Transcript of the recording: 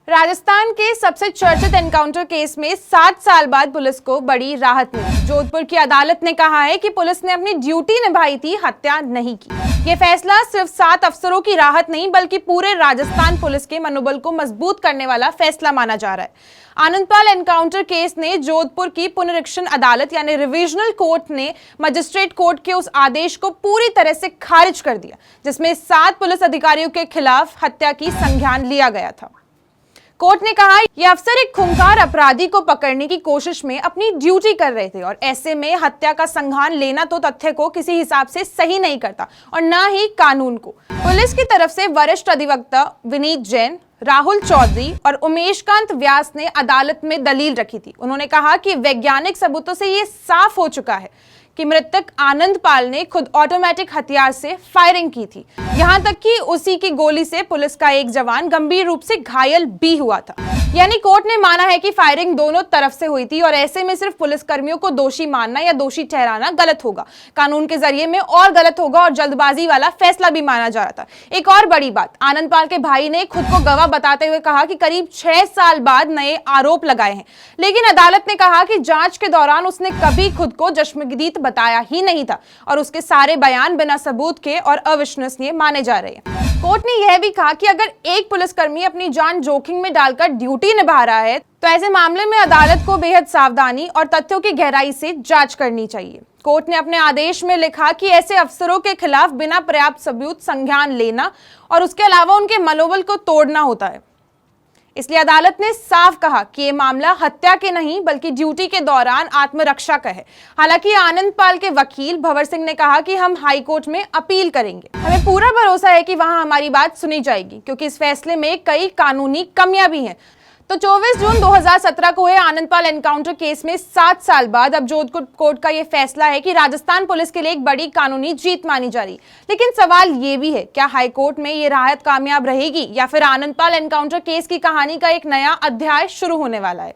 राजस्थान के सबसे चर्चित एनकाउंटर केस में 7 साल बाद पुलिस को बड़ी राहत मिली। जोधपुर की अदालत ने कहा है कि पुलिस ने अपनी ड्यूटी निभाई थी, हत्या नहीं की। ये फैसला सिर्फ 7 अफसरों की राहत नहीं बल्कि पूरे राजस्थान पुलिस के मनोबल को मजबूत करने वाला फैसला माना जा रहा है। आनंदपाल एनकाउंटर केस ने जोधपुर की पुनरीक्षण अदालत यानी रिविजनल कोर्ट ने मजिस्ट्रेट कोर्ट के उस आदेश को पूरी तरह से खारिज कर दिया जिसमें 7 पुलिस अधिकारियों के खिलाफ हत्या की संज्ञान लिया गया था। कोर्ट ने कहा यह अफसर एक खूंखार अपराधी को पकड़ने की कोशिश में अपनी ड्यूटी कर रहे थे और ऐसे में हत्या का संज्ञान लेना तो तथ्य को किसी हिसाब से सही नहीं करता और न ही कानून को। पुलिस की तरफ से वरिष्ठ अधिवक्ता विनीत जैन, राहुल चौधरी और उमेशकांत व्यास ने अदालत में दलील रखी थी। उन्होंने कहा कि वैज्ञानिक सबूतों से यह साफ हो चुका है कि मृतक आनंदपाल ने खुद ऑटोमेटिक हथियार से फायरिंग की थी, यहां तक कि उसी की गोली से पुलिस का एक जवान गंभीर रूप से घायल भी हुआ था। यानी कोर्ट ने माना है कि फायरिंग दोनों तरफ से हुई थी और ऐसे में सिर्फ पुलिसकर्मियों को दोषी मानना या दोषी ठहराना गलत होगा, कानून के जरिए में और गलत होगा और जल्दबाजी वाला फैसला भी माना जा रहा था। एक और बड़ी बात, आनंदपाल के भाई ने खुद को गवाह बताते हुए कहा कि करीब 6 साल बाद नए आरोप लगाए हैं, लेकिन अदालत ने कहा कि जांच के दौरान उसने कभी खुद को चश्मदीद बताया ही नहीं था और उसके सारे बयान बिना सबूत के और अविश्वसनीय माने जा रहे हैं। कोर्ट ने यह भी कहा कि अगर एक पुलिसकर्मी अपनी जान जोखिम में डालकर ड्यूटी निभा रहा है तो ऐसे मामले में अदालत को बेहद सावधानी और तथ्यों की गहराई से जांच करनी चाहिए। कोर्ट ने अपने आदेश में लिखा कि ऐसे अफसरों के खिलाफ बिना पर्याप्त सबूत संज्ञान लेना और उसके अलावा उनके मनोबल को तोड़ना होता है। इसलिए अदालत ने साफ कहा कि यह मामला हत्या के नहीं बल्कि ड्यूटी के दौरान आत्मरक्षा का है। हालांकि आनंदपाल के वकील भंवर सिंह ने कहा कि हम हाई कोर्ट में अपील करेंगे। हमें पूरा भरोसा है कि वहां हमारी बात सुनी जाएगी क्योंकि इस फैसले में कई कानूनी कमियां भी हैं। तो 24 जून 2017 को हुए आनंदपाल एनकाउंटर केस में 7 साल बाद अब जोधपुर कोर्ट का यह फैसला है कि राजस्थान पुलिस के लिए एक बड़ी कानूनी जीत मानी जा रही। लेकिन सवाल ये भी है, क्या हाई कोर्ट में ये राहत कामयाब रहेगी या फिर आनंदपाल एनकाउंटर केस की कहानी का एक नया अध्याय शुरू होने वाला है।